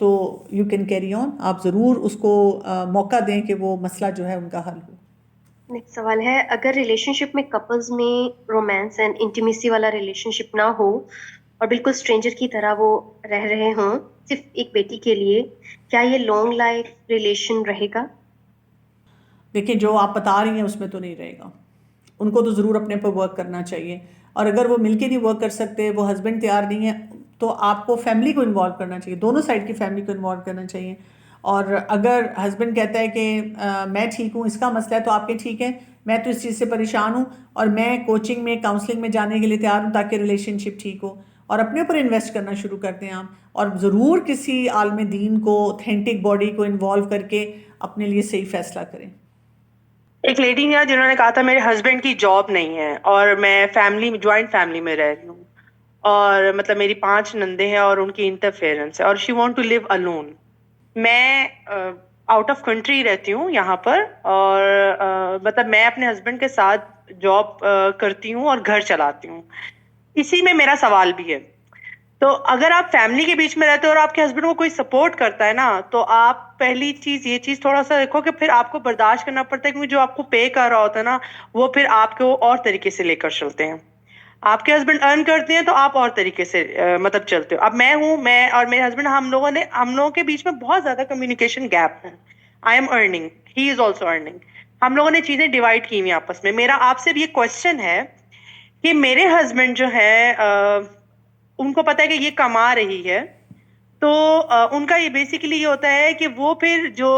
تو you can carry on. آپ ضرور اس کو موقع دیں کہ وہ مسئلہ جو ہے ان کا حل ہو. نیکسٹ سوال ہے، اگر ریلیشن شپ میں کپلز میں رومانس اینڈ انٹیمیسی والا ریلیشن شپ نہ ہو اور بالکل اسٹرینجر کی طرح وہ رہ رہے ہوں صرف ایک بیٹی کے لیے، کیا یہ لانگ لائف ریلیشن رہے گا؟ دیکھیں جو آپ بتا رہی ہیں اس میں تو نہیں رہے گا. ان کو تو ضرور اپنے پر ورک کرنا چاہیے، اور اگر وہ مل کے نہیں ورک کر سکتے، وہ ہسبینڈ تیار نہیں ہے، تو آپ کو فیملی کو انوالو کرنا چاہیے، دونوں سائڈ کی فیملی کو انوالو کرنا چاہیے. اور اگر ہسبینڈ کہتا ہے کہ میں ٹھیک ہوں، اس کا مسئلہ ہے تو آپ کے ٹھیک ہے، میں تو اس چیز سے پریشان ہوں اور میں کوچنگ میں کاؤنسلنگ میں جانے کے لیے تیار ہوں تاکہ ریلیشن شپ ٹھیک ہو، اور اپنے اوپر انویسٹ کرنا شروع کر دیں آپ. اور ضرور کسی عالم دین کو، اوتھینٹک باڈی کو انوالو کر کے اپنے لیے صحیح فیصلہ کریں. ایک لیڈی ہے جنہوں نے کہا تھا میرے ہسبینڈ کی جاب نہیں ہے اور میں جوائنٹ فیملی میں رہ رہی ہوں، اور مطلب میری 5 نندے ہیں اور ان کی انٹرفیئرنس ہے، اور she want to live alone. میں آؤٹ آف کنٹری رہتی ہوں یہاں پر، اور مطلب میں اپنے ہسبینڈ کے ساتھ جاب کرتی ہوں اور گھر چلاتی ہوں. اسی میں میرا سوال بھی ہے، تو اگر آپ فیملی کے بیچ میں رہتے ہو اور آپ کے ہسبینڈ کو کوئی سپورٹ کرتا ہے نا، تو آپ پہلی چیز یہ چیز تھوڑا سا دیکھو کہ پھر آپ کو برداشت کرنا پڑتا ہے، کیونکہ جو آپ کو پے کر رہا ہوتا ہے نا، وہ پھر آپ کو اور طریقے سے لے کر چلتے ہیں. آپ کے ہسبینڈ ارن کرتے ہیں تو آپ اور طریقے سے مطلب چلتے ہو. اب میں اور میرے ہسبینڈ، ہم لوگوں کے بیچ میں بہت زیادہ کمیونیکیشن گیپ ہے. I am earning, he is also earning. ہم لوگوں نے چیزیں ڈیوائڈ کی ہوئی آپس میں. میرا آپ سے بھی یہ کوشچن ہے کہ میرے ہسبینڈ جو ہے ان کو پتا ہے کہ یہ کما رہی ہے، تو ان کا یہ بیسیکلی یہ ہوتا ہے کہ وہ پھر جو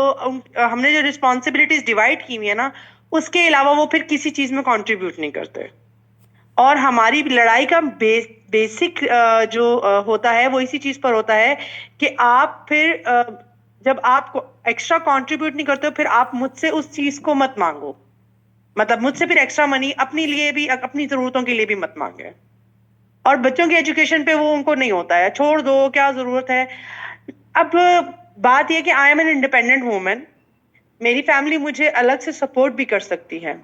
ہم نے جو رسپانسبلٹیز ڈیوائڈ کی ہوئی ہے نا، اس کے علاوہ وہ پھر کسی چیز میں کنٹریبیوٹ نہیں کرتے. اور ہماری لڑائی کا بیسک جو ہوتا ہے وہ اسی چیز پر ہوتا ہے کہ آپ پھر جب آپ کو ایکسٹرا کنٹریبیوٹ نہیں کرتے ہو، پھر آپ مجھ سے اس چیز کو مت مانگو. مطلب مجھ سے پھر ایکسٹرا منی اپنے لیے بھی، اپنی ضرورتوں کے لیے بھی مت مانگے. اور بچوں کی ایجوکیشن پہ وہ ان کو نہیں ہوتا ہے، چھوڑ دو کیا ضرورت ہے. اب بات یہ کہ I am an independent woman, میری فیملی مجھے الگ سے سپورٹ بھی کر سکتی ہے.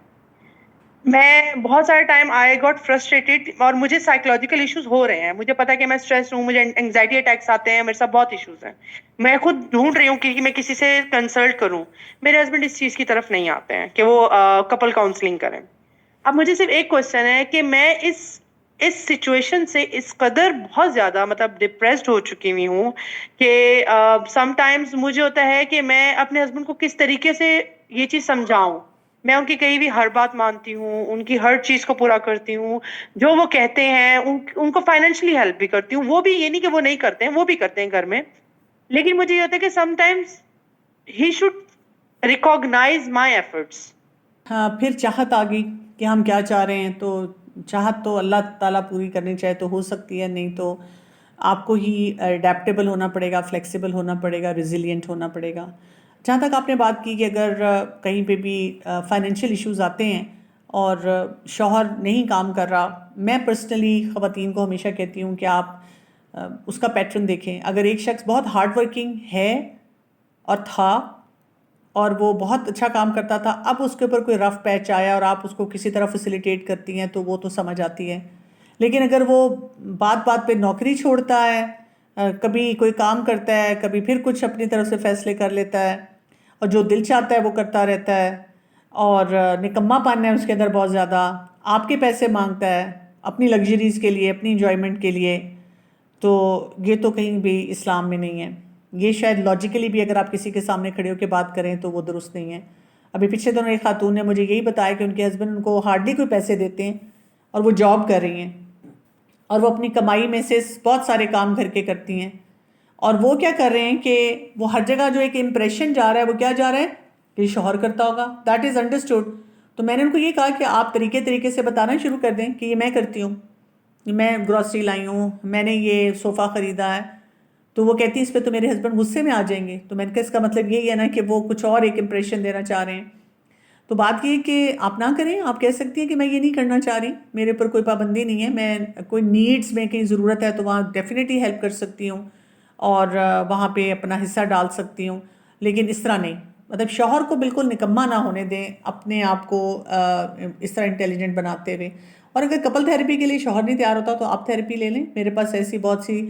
میں بہت سارے ٹائم آئی گاٹ فرسٹریٹڈ، اور مجھے سائیکولوجیکل ایشوز ہو رہے ہیں. مجھے پتا ہے کہ میں اسٹریس ہوں، مجھے انگزائٹی اٹیکس آتے ہیں، میرے ساتھ بہت ایشوز ہیں. میں خود ڈھونڈ رہی ہوں کہ میں کسی سے کنسلٹ کروں. میرے ہسبینڈ اس چیز کی طرف نہیں آتے ہیں کہ وہ کپل کاؤنسلنگ کریں. اب مجھے صرف ایک کوشچن ہے کہ میں اس سچویشن سے اس قدر بہت زیادہ مطلب ڈپریسڈ ہو چکی ہوئی ہوں کہ سم ٹائمز مجھے ہوتا ہے کہ میں اپنے ہسبینڈ کو کس طریقے سے یہ چیز سمجھاؤں. میں ان کی کہیں بھی ہر بات مانتی ہوں، ان کی ہر چیز کو پورا کرتی ہوں، جو وہ کہتے ہیں ان کو فائنینشلی ہیلپ بھی کرتی ہوں. وہ بھی یہ نہیں کہ وہ نہیں کرتے ہیں، وہ بھی کرتے ہیں گھر میں. لیکن مجھے یہ ہوتا ہے کہ some times he should recognise my efforts. ہاں، پھر چاہت آ گئی کہ ہم کیا چاہ رہے ہیں، تو چاہت تو اللہ تعالیٰ پوری کرنی چاہے تو ہو سکتی ہے، نہیں تو آپ کو ہی اڈیپٹیبل ہونا پڑے گا، فلیکسیبل ہونا پڑے گا، ریزیلینٹ ہونا پڑے گا. جہاں تک آپ نے بات کی کہ اگر کہیں پہ بھی فائنینشیل ایشوز آتے ہیں اور شوہر نہیں کام کر رہا، میں پرسنلی خواتین کو ہمیشہ کہتی ہوں کہ آپ اس کا پیٹرن دیکھیں. اگر ایک شخص بہت ہارڈ ورکنگ ہے اور تھا اور وہ بہت اچھا کام کرتا تھا، اب اس کے اوپر کوئی رف پیچ آیا اور آپ اس کو کسی طرح فیسیلیٹیٹ کرتی ہیں تو وہ تو سمجھ آتی ہے. لیکن اگر وہ بات بات پہ نوکری چھوڑتا ہے، کبھی کوئی کام کرتا ہے، کبھی پھر کچھ اپنی طرف سے فیصلے کر لیتا ہے، اور جو دل چاہتا ہے وہ کرتا رہتا ہے، اور نکما پن ہے اس کے اندر بہت زیادہ، آپ کے پیسے مانگتا ہے اپنی لگژریز کے لیے، اپنی انجوائمنٹ کے لیے، تو یہ تو کہیں بھی اسلام میں نہیں ہے. یہ شاید لاجیکلی بھی اگر آپ کسی کے سامنے کھڑے ہو کے بات کریں تو وہ درست نہیں ہے. ابھی پچھلے دنوں ایک خاتون نے مجھے یہی بتایا کہ ان کے ہسبینڈ ان کو ہارڈلی کوئی پیسے دیتے ہیں اور وہ جاب کر رہی ہیں، اور وہ اپنی کمائی میں سے بہت سارے کام گھر کے کرتی ہیں، اور وہ کیا کر رہے ہیں کہ وہ ہر جگہ جو ایک امپریشن جا رہا ہے، وہ کیا جا رہا ہے کہ شوہر کرتا ہوگا. That is understood. تو میں نے ان کو یہ کہا کہ آپ طریقے سے بتانا شروع کر دیں کہ یہ میں کرتی ہوں، میں گروسری لائی ہوں، میں نے یہ صوفہ خریدا ہے. تو وہ کہتی ہیں اس پہ تو میرے ہسبینڈ غصے میں آ جائیں گے. تو میں نے کہا اس کا مطلب یہی ہے نا کہ وہ کچھ اور ایک امپریشن دینا چاہ رہے ہیں. تو بات یہ کہ آپ نہ کریں. آپ کہہ سکتی ہیں کہ میں یہ نہیں کرنا چاہ رہی، میرے پر کوئی پابندی نہیں ہے، میں کوئی نیڈز میں کہیں ضرورت ہے تو وہاں ڈیفینیٹلی ہیلپ کر سکتی ہوں اور وہاں پہ اپنا حصہ ڈال سکتی ہوں، لیکن اس طرح نہیں. مطلب شوہر کو بالکل نکما نہ ہونے دیں اپنے آپ کو اس طرح انٹیلیجنٹ بناتے ہوئے. اور اگر کپل تھیراپی کے لیے شوہر نہیں تیار ہوتا تو آپ تھیراپی لے لیں. میرے پاس ایسی بہت سی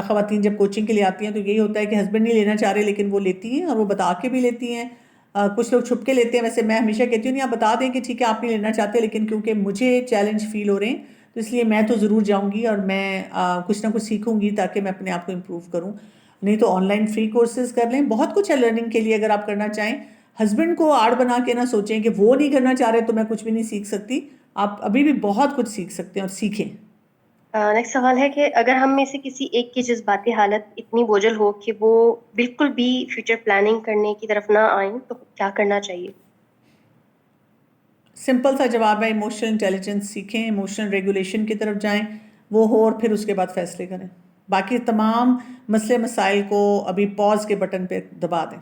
خواتین جب کوچنگ کے لیے آتی ہیں تو یہی ہوتا ہے کہ ہسبینڈ نہیں لینا چاہ رہے لیکن وہ لیتی ہیں اور وہ بتا کے بھی لیتی ہیں. کچھ لوگ چھپ کے لیتے ہیں. ویسے میں ہمیشہ کہتی ہوں نہیں آپ بتا دیں کہ ٹھیک ہے آپ نہیں لینا چاہتے لیکن کیونکہ مجھے چیلنج فیل ہو رہے ہیں تو اس لیے میں تو ضرور جاؤں گی اور میں کچھ نہ کچھ سیکھوں گی تاکہ میں اپنے آپ کو امپروو کروں. نہیں تو آن لائن فری کورسز کر لیں. بہت کچھ ہے لرننگ کے لیے اگر آپ کرنا چاہیں. ہسبینڈ کو آڑ بنا کے نہ سوچیں کہ وہ نہیں کرنا چاہ رہے تو میں کچھ بھی نہیں سیکھ سکتی. آپ ابھی بھی بہت کچھ سیکھ سکتے ہیں اور سیکھیں. نیکسٹ سوال ہے کہ اگر ہم میں سے کسی ایک کی جذباتی حالت اتنی بوجھل ہو کہ وہ بالکل بھی فیوچر پلاننگ کرنے کی طرف نہ آئیں تو کیا کرنا چاہیے؟ سمپل سا جواب ہے ایموشنل انٹیلیجنس سیکھیں, ایموشنل ریگولیشن کی طرف جائیں, وہ ہو اور پھر اس کے بعد فیصلے کریں. باقی تمام مسئلے مسائل کو ابھی پاز کے بٹن پہ دبا دیں.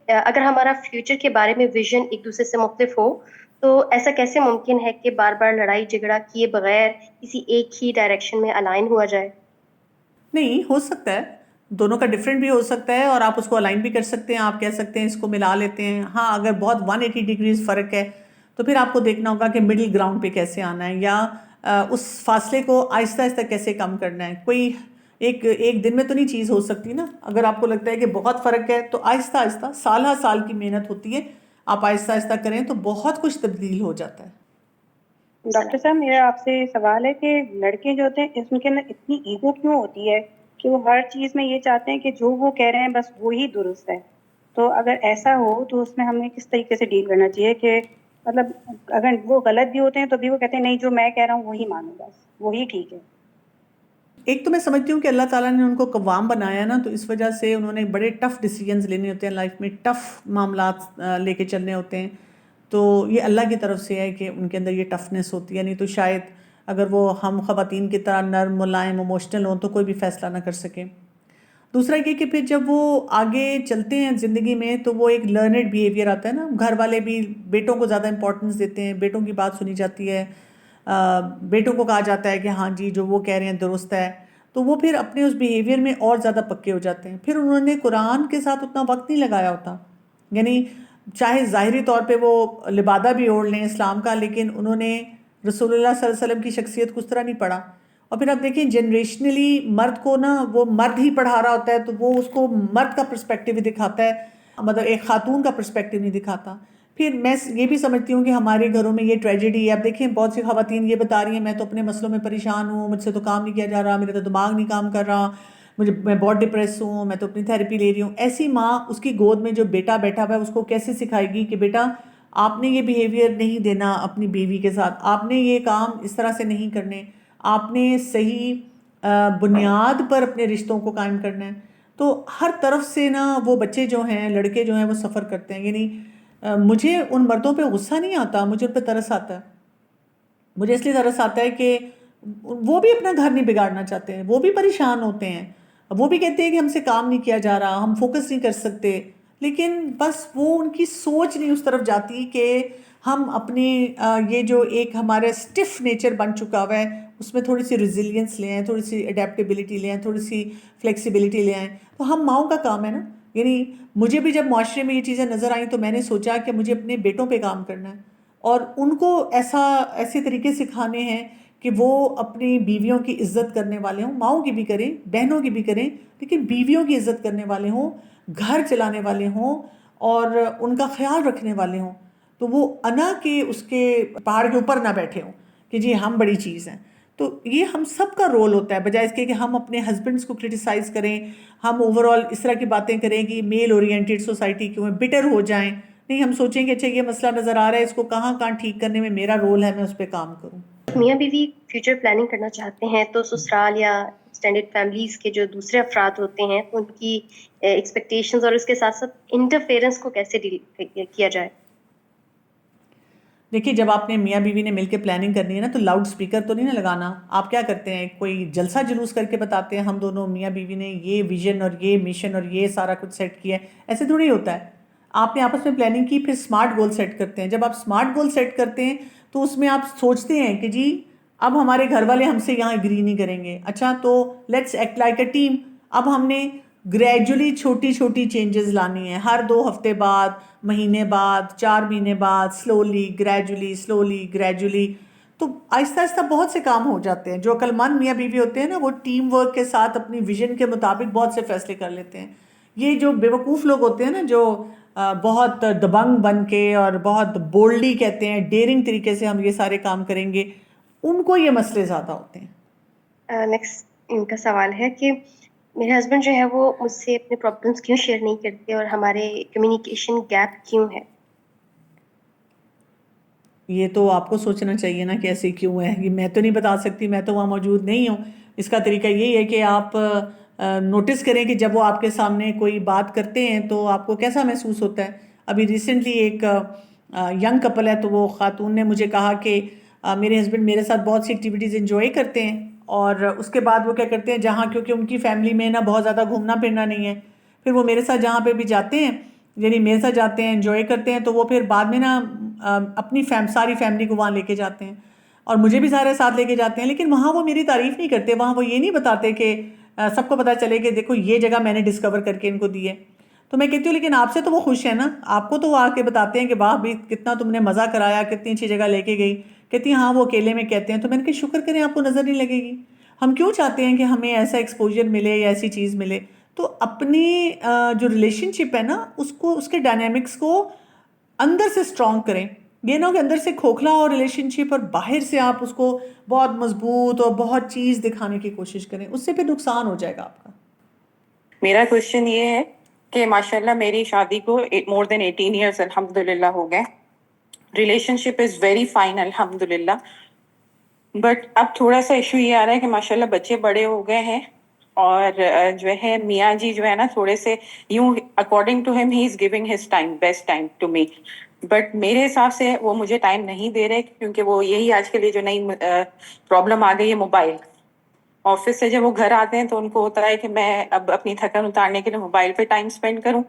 اگر ہمارا فیوچر کے بارے میں ویژن ایک دوسرے سے مختلف ہو تو ایسا کیسے ممکن ہے کہ بار بار لڑائی جھگڑا کیے بغیر کسی ایک ہی ڈائریکشن میں الائن ہوا جائے؟ نہیں ہو سکتا ہے, دونوں کا ڈفرینٹ بھی ہو سکتا ہے اور آپ اس کو الائن بھی کر سکتے ہیں. آپ کہہ سکتے ہیں اس کو ملا لیتے ہیں. ہاں اگر بہت 180 ڈگریز فرق ہے تو پھر آپ کو دیکھنا ہوگا کہ مڈل گراؤنڈ پہ کیسے آنا ہے یا اس فاصلے کو آہستہ آہستہ کیسے کم کرنا ہے. کوئی ایک دن میں تو نہیں چیز ہو سکتی نا. اگر آپ کو لگتا ہے کہ بہت فرق ہے تو آہستہ آہستہ سال ہر سال کی محنت ہوتی ہے, آپ آہستہ آہستہ کریں تو بہت کچھ تبدیل ہو جاتا ہے. ڈاکٹر صاحب میرا آپ سے سوال ہے کہ لڑکے جو ہوتے ہیں ان کے اندر اتنی ایگو کیوں ہوتی ہے کہ وہ ہر چیز میں یہ چاہتے ہیں کہ جو وہ کہہ رہے ہیں بس وہی درست ہے. تو اگر ایسا ہو تو اس میں ہمیں کس طریقے سے ڈیل کرنا چاہیے کہ مطلب اگر وہ غلط بھی ہوتے ہیں تو بھی وہ کہتے ہیں نہیں جو میں کہہ رہا ہوں وہی مانو, بس وہی ٹھیک ہے. ایک تو میں سمجھتی ہوں کہ اللہ تعالیٰ نے ان کو قوام بنایا نا, تو اس وجہ سے انہوں نے بڑے ٹف ڈیسیجنز لینے ہوتے ہیں لائف میں, ٹف معاملات لے کے چلنے ہوتے ہیں. تو یہ اللہ کی طرف سے ہے کہ ان کے اندر یہ ٹفنس ہوتی ہے. نہیں تو شاید اگر وہ ہم خواتین کی طرح نرم ملائم ایموشنل ہوں تو کوئی بھی فیصلہ نہ کر سکیں. دوسرا یہ کہ پھر جب وہ آگے چلتے ہیں زندگی میں تو وہ ایک لرنڈ بیہیویئر آتا ہے نا. گھر والے بھی بیٹوں کو زیادہ امپورٹنس دیتے ہیں, بیٹوں کی بات سنی جاتی ہے, بیٹوں کو کہا جاتا ہے کہ ہاں جی جو وہ کہہ رہے ہیں درست ہے. تو وہ پھر اپنے اس بیہیویئر میں اور زیادہ پکے ہو جاتے ہیں. پھر انہوں نے قرآن کے ساتھ اتنا وقت نہیں لگایا ہوتا. یعنی چاہے ظاہری طور پہ وہ لبادہ بھی اوڑھ لیں اسلام کا, لیکن انہوں نے رسول اللہ صلی اللہ علیہ وسلم کی شخصیت کو اس طرح نہیں پڑھا. اور پھر آپ دیکھیں جنریشنلی مرد کو نا وہ مرد ہی پڑھا رہا ہوتا ہے تو وہ اس کو مرد کا پرسپیکٹیو ہی دکھاتا ہے, مطلب ایک خاتون کا پرسپیکٹیو نہیں دکھاتا. پھر میں یہ بھی سمجھتی ہوں کہ ہمارے گھروں میں یہ ٹریجڈی ہے. اب دیکھیں بہت سی خواتین یہ بتا رہی ہیں میں تو اپنے مسئلوں میں پریشان ہوں, مجھ سے تو کام نہیں کیا جا رہا, میرا تو دماغ نہیں کام کر رہا, میں بہت ڈپریس ہوں, میں تو اپنی تھیراپی لے رہی ہوں. ایسی ماں اس کی گود میں جو بیٹا بیٹھا ہوا ہے اس کو کیسے سکھائے گی کہ بیٹا آپ نے یہ بیہیویئر نہیں دینا اپنی بیوی کے ساتھ, آپ نے یہ کام اس طرح سے نہیں کرنے, آپ نے صحیح بنیاد پر اپنے رشتوں کو قائم کرنا ہے. تو ہر طرف سے نا وہ بچے جو ہیں لڑکے جو ہیں وہ سفر کرتے ہیں. یعنی مجھے ان مردوں پہ غصہ نہیں آتا, مجھے ان پہ ترس آتا ہے. مجھے اس لیے ترس آتا ہے کہ وہ بھی اپنا گھر نہیں بگاڑنا چاہتے ہیں, وہ بھی پریشان ہوتے ہیں, وہ بھی کہتے ہیں کہ ہم سے کام نہیں کیا جا رہا, ہم فوکس نہیں کر سکتے, لیکن بس وہ ان کی سوچ نہیں اس طرف جاتی کہ ہم اپنی یہ جو ایک ہمارا سٹف نیچر بن چکا ہوا ہے اس میں تھوڑی سی ریزیلینس لے آئیں, تھوڑی سی اڈیپٹیبلٹی لے آئیں, تھوڑی سی فلیکسیبلٹی لے آئیں. تو ہم ماؤں کا کام ہے نا. یعنی مجھے بھی جب معاشرے میں یہ چیزیں نظر آئیں تو میں نے سوچا کہ مجھے اپنے بیٹوں پہ کام کرنا ہے اور ان کو ایسے طریقے سکھانے ہیں کہ وہ اپنی بیویوں کی عزت کرنے والے ہوں, ماؤں کی بھی کریں, بہنوں کی بھی کریں, لیکن بیویوں کی عزت کرنے والے ہوں, گھر چلانے والے ہوں اور ان کا خیال رکھنے والے ہوں. تو وہ انا کے اس کے پہاڑ کے اوپر نہ بیٹھے ہوں کہ جی ہم بڑی چیز ہیں. تو یہ ہم سب کا رول ہوتا ہے, بجائے اس کے کہ ہم اپنے ہسبینڈس کو کرٹیسائز کریں, ہم اوور آل اس طرح کی باتیں کریں کہ میل اورینٹیڈ سوسائٹی کیوں ہے, بٹر ہو جائیں. نہیں, ہم سوچیں کہ اچھا یہ مسئلہ نظر آ رہا ہے, اس کو کہاں ٹھیک کرنے میں میرا رول ہے, میں اس پہ کام کروں. میاں بیوی فیوچر پلاننگ کرنا چاہتے ہیں تو سسرال یا ایکسٹینڈیڈ فیملیز کے جو دوسرے افراد ہوتے ہیں تو ان کی ایکسپیکٹیشنز اور اس کے ساتھ ساتھ انٹرفیئرنس کو کیسے ڈیل کیا جائے؟ دیکھیے جب آپ نے میاں بیوی نے مل کے پلاننگ کرنی ہے نا تو لاؤڈ سپیکر تو نہیں نا لگانا. آپ کیا کرتے ہیں, کوئی جلسہ جلوس کر کے بتاتے ہیں ہم دونوں میاں بیوی نے یہ ویژن اور یہ مشن اور یہ سارا کچھ سیٹ کیا ہے, ایسے تھوڑی ہوتا ہے. آپ نے آپس میں پلاننگ کی, پھر اسمارٹ گول سیٹ کرتے ہیں. جب آپ اسمارٹ گول سیٹ کرتے ہیں تو اس میں آپ سوچتے ہیں کہ جی اب ہمارے گھر والے ہم سے یہاں اگری نہیں کریں گے, اچھا تو let's act like a team. اب ہم نے گریجولی چھوٹی چھوٹی چینجز لانی ہیں, ہر 2 ہفتے بعد, مہینے بعد, 4 مہینے بعد, سلولی گریجولی. تو آہستہ آہستہ بہت سے کام ہو جاتے ہیں. جو عقلمند میاں بیوی ہوتے ہیں نا وہ ٹیم ورک کے ساتھ اپنی ویژن کے مطابق بہت سے فیصلے کر لیتے ہیں. یہ جو بیوقوف لوگ ہوتے ہیں نا جو بہت دبنگ بن کے اور بہت بولڈلی کہتے ہیں ڈیرنگ طریقے سے ہم یہ سارے کام کریں گے, ان کو یہ مسئلے زیادہ ہوتے ہیں. نیکسٹ ان کا سوال ہے کہ میرے ہسبینڈ جو ہے وہ مجھ سے اپنے پرابلمس کیوں شیئر نہیں کرتے اور ہمارے کمیونیکیشن گیپ کیوں ہے؟ یہ تو آپ کو سوچنا چاہیے نا کہ ایسے کیوں ہے. یہ میں تو نہیں بتا سکتی, میں تو وہاں موجود نہیں ہوں. اس کا طریقہ یہی ہے کہ آپ نوٹس کریں کہ جب وہ آپ کے سامنے کوئی بات کرتے ہیں تو آپ کو کیسا محسوس ہوتا ہے. ابھی ریسنٹلی ایک ینگ کپل ہے, تو وہ خاتون نے مجھے کہا کہ میرے ہسبینڈ میرے ساتھ بہت سی ایکٹیویٹیز انجوائے کرتے ہیں, اور اس کے بعد وہ کیا کرتے ہیں جہاں, کیونکہ ان کی فیملی میں نا بہت زیادہ گھومنا پھرنا نہیں ہے, پھر وہ میرے ساتھ جہاں پہ بھی جاتے ہیں یعنی میرے ساتھ جاتے ہیں انجوائے کرتے ہیں, تو وہ پھر بعد میں نا اپنی ساری فیملی کو وہاں لے کے جاتے ہیں اور مجھے بھی سارے ساتھ لے کے جاتے ہیں. لیکن وہاں وہ میری تعریف نہیں کرتے, وہاں وہ یہ نہیں بتاتے کہ سب کو پتہ چلے کہ دیکھو یہ جگہ میں نے ڈسکور کر کے ان کو دی ہے. تو میں کہتی ہوں لیکن آپ سے تو وہ خوش ہیں نا, آپ کو تو وہ آ کے بتاتے ہیں کہ واہ بھی کتنا تم نے مزہ کرایا, کتنی اچھی جگہ لے کے گئی. کہتی ہیں ہاں وہ اکیلے میں کہتے ہیں. تو میں نے کہا شکر کریں آپ کو نظر نہیں لگے گی. ہم کیوں چاہتے ہیں کہ ہمیں ایسا ایکسپوجر ملے یا ایسی چیز ملے. تو اپنی جو ریلیشن شپ ہے نا اس کو, اس کے ڈائنامکس کو اندر سے اسٹرانگ کریں. یہ نہ ہو کہ اندر سے کھوکھلا ہو ریلیشن شپ اور باہر سے آپ اس کو بہت مضبوط اور بہت چیز دکھانے کی کوشش کریں, اس سے پھر نقصان ہو جائے گا آپ کا. میرا کوشچن یہ ہے کہ ماشاءاللہ میری شادی کو مور دین 18 ایئرس الحمد للہ ہو گئے. Relationship is very fine الحمد للہ, بٹ اب تھوڑا سا ایشو یہ آ رہا ہے کہ ماشاءاللہ بچے بڑے ہو گئے ہیں, اور جو ہے میاں جی جو ہے نا تھوڑے سے یوں according to him he is giving his time, best time to me, but میرے حساب سے وہ مجھے ٹائم نہیں دے رہے, کیونکہ وہ یہی آج کے لیے جو نئی پرابلم آ گئی ہے موبائل. آفس سے جب وہ گھر آتے ہیں تو ان کو ہوتا ہے کہ میں اب اپنی تھکن اتارنے کے لیے موبائل پہ ٹائم اسپینڈ کروں.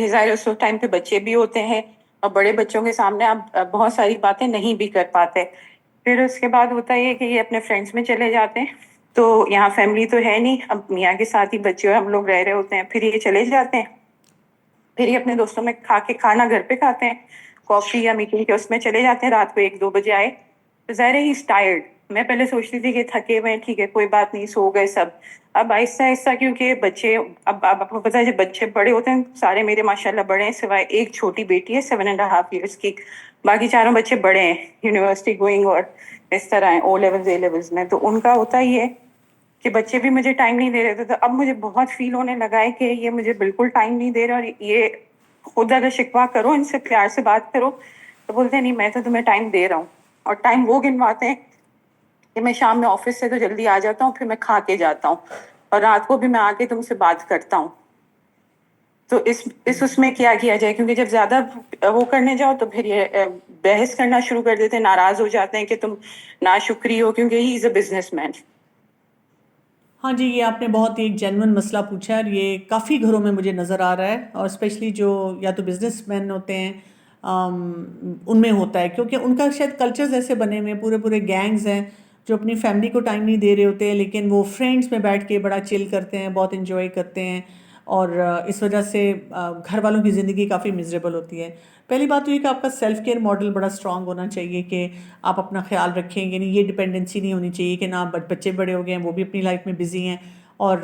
ظاہر اس ٹائم پہ بچے بھی ہوتے ہیں, اور بڑے بچوں کے سامنے آپ بہت ساری باتیں نہیں بھی کر پاتے. پھر اس کے بعد ہوتا ہے کہ یہ اپنے فرینڈس میں چلے جاتے ہیں, تو یہاں فیملی تو ہے نہیں, اب میاں کے ساتھ ہی بچے اور ہم لوگ رہ رہے ہوتے ہیں. پھر یہ چلے جاتے ہیں, پھر یہ اپنے دوستوں میں کھانا گھر پہ کھاتے ہیں, کافی یا میٹنگ کے اس میں چلے جاتے ہیں. رات کو 1-2 بجے آئے تو ظاہر ہے ہی از ٹائرڈ. میں پہلے سوچتی تھی کہ تھکے ہوئے ہیں, ٹھیک ہے کوئی بات نہیں, سو گئے سب. اب آہستہ آہستہ کیونکہ بچے, اب آپ کو پتا ہے جب بچے بڑے ہوتے ہیں, سارے میرے ماشاءاللہ بڑے ہیں, سوائے ایک چھوٹی بیٹی ہے 7.5 ایئرس کی, باقی چاروں بچے بڑے ہیں, یونیورسٹی گوئنگ اور اس طرح ہیں, او لیولز اے لیولز میں. تو ان کا ہوتا ہی ہے کہ بچے بھی مجھے ٹائم نہیں دے رہے تھے. تو اب مجھے بہت فیل ہونے لگا ہے کہ یہ مجھے بالکل ٹائم نہیں دے رہا, اور یہ خود اگر شکوہ کرو ان سے, پیار سے بات کرو, تو بولتے ہیں نہیں میں تو تمہیں ٹائم دے رہا ہوں. اور ٹائم وہ گنواتے ہیں کہ میں شام میں آفس سے تو جلدی آ جاتا ہوں, پھر میں کھا کے جاتا ہوں, اور رات کو بھی میں آ کے تم سے بات کرتا ہوں. تو اس میں کیا جائے, کیونکہ جب زیادہ وہ کرنے جاؤ تو پھر یہ بحث کرنا شروع کر دیتے ہیں, ناراض ہو جاتے ہیں کہ تم ناشکری ہو, کیونکہ ہی از اے بزنس مین. ہاں جی, یہ آپ نے بہت ہی ایک جینون مسئلہ پوچھا ہے, اور یہ کافی گھروں میں مجھے نظر آ رہا ہے, اور اسپیشلی جو یا تو بزنس مین ہوتے ہیں ان میں ہوتا ہے, کیونکہ ان کا شاید کلچرز ایسے بنے ہوئے ہیں, پورے گینگز ہیں جو اپنی فیملی کو ٹائم نہیں دے رہے ہوتے, لیکن وہ فرینڈس میں بیٹھ کے بڑا چل کرتے ہیں, بہت انجوائے کرتے ہیں, اور اس وجہ سے گھر والوں کی زندگی کافی مزریبل ہوتی ہے. پہلی بات تو یہ کہ آپ کا سیلف کیئر ماڈل بڑا اسٹرانگ ہونا چاہیے, کہ آپ اپنا خیال رکھیں, یعنی یہ ڈپینڈنسی نہیں ہونی چاہیے کہ نا بچے بڑے ہو گئے ہیں, وہ بھی اپنی لائف میں بزی ہیں, اور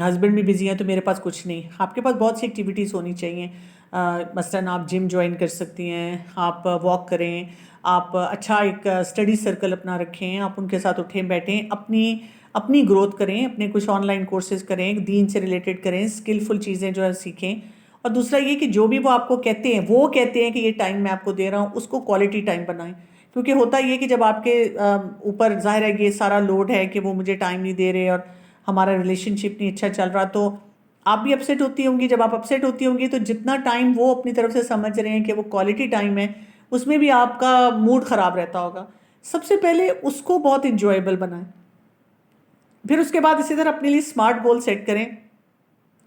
ہسبینڈ بھی بزی ہیں, تو میرے پاس کچھ نہیں. آپ کے پاس بہت سی ایکٹیویٹیز ہونی چاہیے. مثلاً آپ جم جوائن کر سکتی ہیں, آپ واک کریں, آپ اچھا ایک اسٹڈی سرکل اپنا رکھیں, آپ ان کے ساتھ اٹھیں بیٹھیں, اپنی گروتھ کریں, اپنے کچھ آن لائن کورسز کریں, دین سے ریلیٹڈ کریں, اسکلفل چیزیں جو ہے سیکھیں. اور دوسرا یہ کہ جو بھی وہ آپ کو کہتے ہیں, وہ کہتے ہیں کہ یہ ٹائم میں آپ کو دے رہا ہوں, اس کو کوالٹی ٹائم بنائیں. کیونکہ ہوتا یہ کہ جب آپ کے اوپر ظاہر ہے کہ یہ سارا لوڈ ہے کہ وہ مجھے ٹائم نہیں دے رہے اور ہمارا ریلیشن شپ نہیں اچھا چل رہا, تو آپ بھی اپسیٹ ہوتی ہوں گی. جب آپ اپسیٹ ہوتی ہوں گی تو جتنا ٹائم وہ اپنی طرف سے سمجھ رہے ہیں کہ وہ کوالٹی ٹائم ہے, اس میں بھی آپ کا موڈ خراب رہتا ہوگا. سب سے پہلے اس کو بہت انجوائیبل بنائیں. پھر اس کے بعد اسی طرح اپنے لیے اسمارٹ گول سیٹ کریں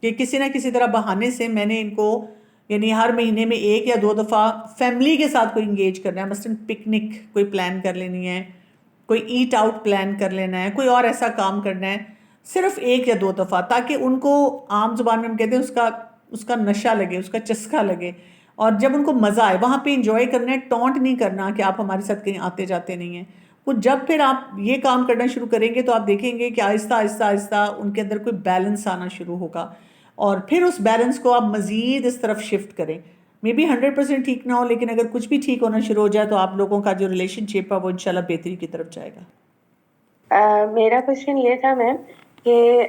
کہ کسی نہ کسی طرح بہانے سے میں نے ان کو, یعنی ہر مہینے میں 1 یا 2 دفعہ فیملی کے ساتھ کوئی انگیج کرنا ہے. مثلاً پکنک کوئی پلان کر لینی ہے, کوئی ایٹ آؤٹ پلان کر لینا ہے, کوئی اور ایسا کام کرنا ہے, صرف 1 یا 2 دفعہ, تاکہ ان کو عام زبان میں ہم کہتے ہیں اس کا نشہ لگے, اس کا چسکا لگے, اور جب ان کو مزہ آئے وہاں پہ انجوائے کرنا ہے, ٹونٹ نہیں کرنا کہ آپ ہمارے ساتھ کہیں آتے جاتے نہیں ہیں. وہ جب پھر آپ یہ کام کرنا شروع کریں گے تو آپ دیکھیں گے کہ آہستہ آہستہ آہستہ ان کے اندر کوئی بیلنس آنا شروع ہوگا، اور پھر اس بیلنس کو آپ مزید اس طرف شفٹ کریں. مے بی 100% ٹھیک نہ ہو، لیکن اگر کچھ بھی ٹھیک ہونا شروع ہو جائے تو آپ لوگوں کا جو ریلیشن شپ ہے وہ انشاءاللہ بہتری کی طرف جائے گا. میرا کوشچن یہ تھا میم کہ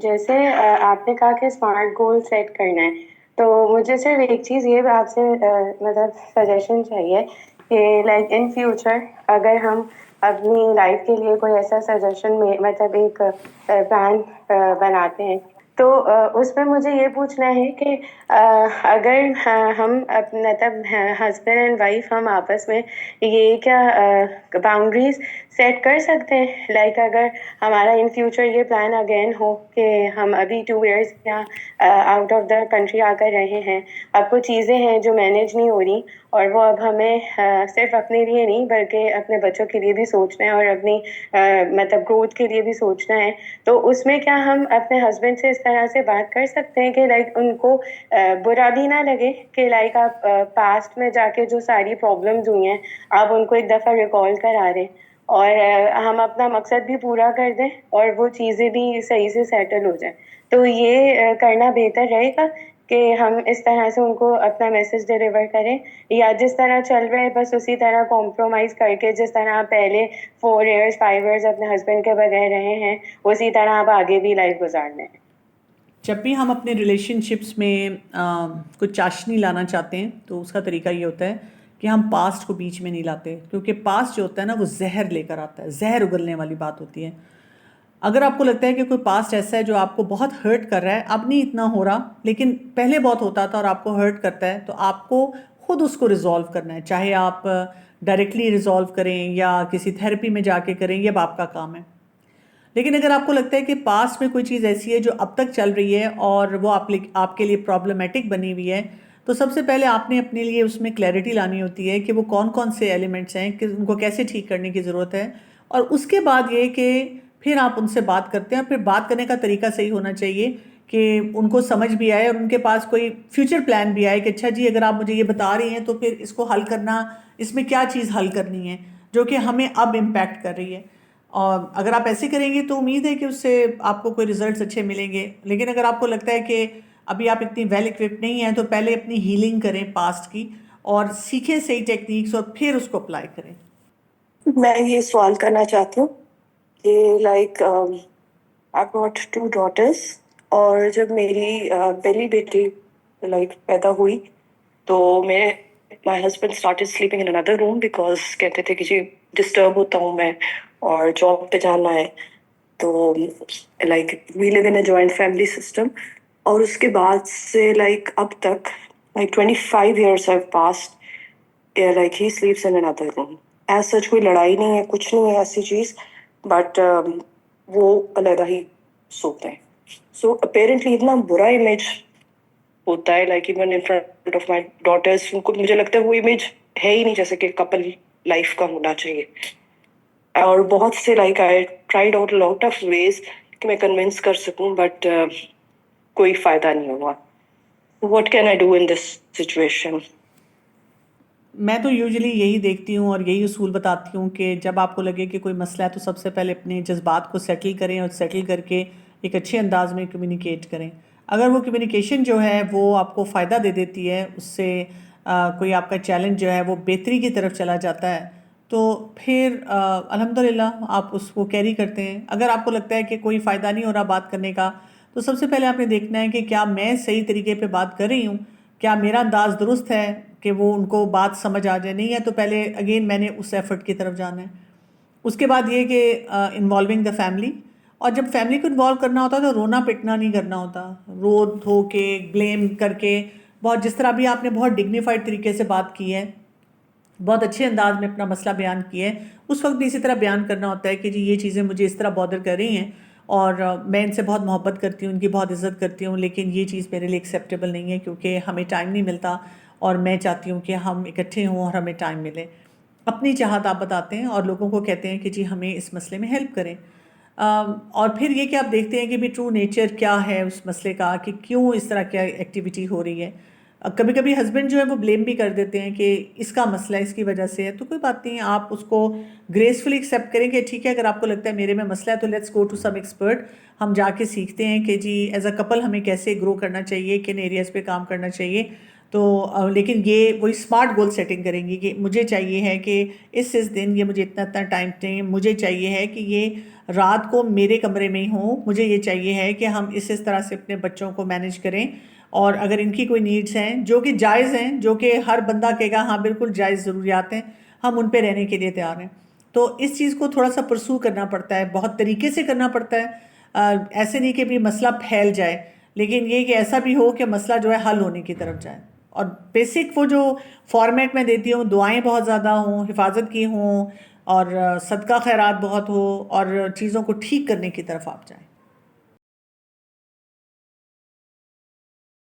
جیسے آپ نے کہا کہ اسمارٹ گول سیٹ کرنا ہے، تو مجھے صرف ایک چیز یہ آپ سے مطلب سجیشن چاہیے کہ لائک ان فیوچر اگر ہم اپنی لائف کے لیے کوئی ایسا سجیشن میں مطلب ایک پلان بناتے ہیں، تو اس میں مجھے یہ پوچھنا ہے کہ اگر ہم مطلب ہسبینڈ اینڈ وائف ہم آپس میں یہ کیا باؤنڈریز سیٹ کر سکتے ہیں، لائک اگر ہمارا ان فیوچر یہ پلان اگین ہو کہ ہم ابھی 2 ایئرس یا آؤٹ آف دا کنٹری آ کر رہے ہیں، اب کچھ چیزیں ہیں جو مینیج نہیں ہو رہی اور وہ اب ہمیں صرف اپنے لیے نہیں بلکہ اپنے بچوں کے لیے بھی سوچنا ہے اور اپنی مطلب گروتھ کے لیے بھی سوچنا ہے، تو اس میں کیا ہم اپنے ہسبینڈ سے اس طرح سے بات کر سکتے ہیں کہ لائک ان کو برا بھی نہ لگے کہ لائک آپ پاسٹ میں جا کے جو ساری پرابلمز ہوئی ہیں آپ ان کو ایک دفعہ ریکال کرا دیں اور ہم اپنا مقصد بھی پورا کر دیں اور وہ چیزیں بھی صحیح سے سیٹل ہو جائیں، تو یہ کرنا بہتر رہے گا کہ ہم اس طرح سے ان کو اپنا میسج ڈیلیور کریں، یا جس طرح چل رہا ہے بس اسی طرح کمپرومائز کر کے جس طرح آپ پہلے 4 ایئرس 5 ایئرس اپنے ہسبینڈ کے بغیر رہے ہیں اسی طرح آپ آگے بھی لائف گزارنے ہیں. جب بھی ہم اپنے ریلیشن شپس میں کچھ چاشنی لانا چاہتے ہیں تو اس کا طریقہ یہ ہوتا ہے کہ ہم پاسٹ کو بیچ میں نہیں لاتے، کیونکہ پاسٹ جو ہوتا ہے نا وہ زہر لے کر آتا ہے، زہر اگلنے والی بات ہوتی ہے. اگر آپ کو لگتا ہے کہ کوئی پاسٹ ایسا ہے جو آپ کو بہت ہرٹ کر رہا ہے، اب نہیں اتنا ہو رہا لیکن پہلے بہت ہوتا تھا اور آپ کو ہرٹ کرتا ہے، تو آپ کو خود اس کو ریزالو کرنا ہے، چاہے آپ ڈائریکٹلی ریزالو کریں یا کسی تھیراپی میں جا کے کریں، یہ اب آپ کا کام ہے. لیکن اگر آپ کو لگتا ہے کہ پاسٹ میں کوئی چیز ایسی ہے جو اب تک چل رہی ہے اور وہ آپ کے لیے پرابلمٹک بنی ہوئی ہے، تو سب سے پہلے آپ نے اپنے لیے اس میں کلیئرٹی لانی ہوتی ہے کہ وہ کون کون سے ایلیمنٹس ہیں، کہ ان کو کیسے ٹھیک کرنے کی ضرورت ہے، اور اس کے بعد یہ کہ پھر آپ ان سے بات کرتے ہیں، اور پھر بات کرنے کا طریقہ صحیح ہونا چاہیے کہ ان کو سمجھ بھی آئے اور ان کے پاس کوئی فیوچر پلان بھی آئے کہ اچھا جی اگر آپ مجھے یہ بتا رہی ہیں تو پھر اس کو حل کرنا، اس میں کیا چیز حل کرنی ہے جو کہ ہمیں اب امپیکٹ کر رہی ہے. اور اگر آپ ایسے کریں گے تو امید ہے کہ اس سے آپ کو کوئی ریزلٹس اچھے ملیں گے. لیکن اگر آپ کو لگتا ہے کہ ابھی آپ اتنی ویل اکوپڈ نہیں ہیں تو پہلے اپنی ہیلنگ کریں پاسٹ کی اور سیکھیں صحیح ٹیکنیکس اور پھر اس کو اپلائی کریں. میں یہ سوال کرنا چاہتی ہوں کہ لائک آئی گاٹ 2 ڈاٹرس، اور جب میری پہلی بیٹی لائک پیدا ہوئی تو my husband started sleeping in اندر روم بیکاز کہتے تھے کہ جی ڈسٹرب ہوتا ہوں میں اور جاب پہ جانا ہے، تو like we live in a joint family system. اور اس کے بعد سے لائک اب تک like 25 years have passed, like he sleeps in اندر روم. ایز سچ کوئی لڑائی نہیں ہے، کچھ نہیں ہے ایسی چیز، بٹ وہ علیحدہ ہی سوتے ہیں. سو اپیرنٹلی اتنا برا امیج ہوتا ہے like even in front of my daughters, ان کو مجھے لگتا ہے وہ امیج ہے ہی نہیں جیسے کہ کپل لائف کا ہونا چاہیے. اور بہت سے like I tried out lot of ways کہ میں کنونس کر سکوں، بٹ کوئی فائدہ نہیں ہوا. What can I do in this situation? میں تو یوزلی یہی دیکھتی ہوں اور یہی اصول بتاتی ہوں کہ جب آپ کو لگے کہ کوئی مسئلہ ہے تو سب سے پہلے اپنے جذبات کو سیٹل کریں اور سیٹل کر کے ایک اچھے انداز میں کمیونیکیٹ کریں. اگر وہ کمیونیکیشن جو ہے وہ آپ کو فائدہ دے دیتی ہے، اس سے کوئی آپ کا چیلنج جو ہے وہ بہتری کی طرف چلا جاتا ہے، تو پھر الحمدللہ آپ اس کو کیری کرتے ہیں. اگر آپ کو لگتا ہے کہ کوئی فائدہ نہیں ہو رہا بات کرنے کا، تو سب سے پہلے آپ نے دیکھنا ہے کہ کیا میں صحیح طریقے پہ بات کر رہی ہوں، کیا میرا انداز درست ہے کہ وہ ان کو بات سمجھ آ جائے. نہیں ہے تو پہلے اگین میں نے اس ایفرٹ کی طرف جانا ہے. اس کے بعد یہ کہ انوالونگ دا فیملی، اور جب فیملی کو انوالو کرنا ہوتا ہے تو رونا پٹنا نہیں کرنا ہوتا، رو دھو کے بلیم کر کے، بہت جس طرح بھی آپ نے بہت ڈگنیفائڈ طریقے سے بات کی ہے، بہت اچھے انداز میں اپنا مسئلہ بیان کیا ہے، اس وقت بھی اسی طرح بیان کرنا ہوتا ہے کہ جی یہ چیزیں مجھے اس طرح بادر کر رہی ہیں اور میں ان سے بہت محبت کرتی ہوں، ان کی بہت عزت کرتی ہوں، لیکن یہ چیز میرے لیے ایکسیپٹیبل نہیں ہے کیونکہ ہمیں ٹائم نہیں ملتا اور میں چاہتی ہوں کہ ہم اکٹھے ہوں اور ہمیں ٹائم ملے. اپنی چاہت آپ بتاتے ہیں اور لوگوں کو کہتے ہیں کہ جی ہمیں اس مسئلے میں ہیلپ کریں. اور پھر یہ کہ آپ دیکھتے ہیں کہ بھی ٹرو نیچر کیا ہے اس مسئلے کا، کہ کیوں اس طرح کی ایکٹیویٹی ہو رہی ہے. کبھی کبھی ہسبینڈ جو ہے وہ بلیم بھی کر دیتے ہیں کہ اس کا مسئلہ اس کی وجہ سے ہے، تو کوئی بات نہیں، آپ اس کو گریسفلی ایکسیپٹ کریں کہ ٹھیک ہے اگر آپ کو لگتا ہے میرے میں مسئلہ ہے تو let's go to some expert, ہم جا کے سیکھتے ہیں کہ جی ایز اے کپل ہمیں کیسے گرو کرنا چاہیے، کن ایریاز پہ کام کرنا چاہیے. تو لیکن یہ وہی اسمارٹ گول سیٹنگ کریں گی کہ مجھے چاہیے ہے کہ اس دن یہ مجھے اتنا ٹائم دیں، مجھے چاہیے ہے کہ یہ رات کو میرے کمرے میں ہی ہوں، مجھے یہ چاہیے ہے کہ ہم اس طرح سے اپنے بچوں کو مینیج کریں، اور اگر ان کی کوئی نیڈس ہیں جو کہ جائز ہیں، جو کہ ہر بندہ کہے گا ہاں بالکل جائز ضروریات ہیں، ہم ان پہ رہنے کے لیے تیار ہیں. تو اس چیز کو تھوڑا سا پرسو کرنا پڑتا ہے، بہت طریقے سے کرنا پڑتا ہے، ایسے نہیں کہ بھی مسئلہ پھیل جائے، لیکن یہ کہ ایسا بھی ہو کہ مسئلہ جو ہے حل ہونے کی طرف جائے. اور بیسک وہ جو فارمیٹ میں دیتی ہوں، دعائیں بہت زیادہ ہوں، حفاظت کی ہوں، اور صدقہ خیرات بہت ہو، اور چیزوں کو ٹھیک کرنے کی طرف آپ جائیں.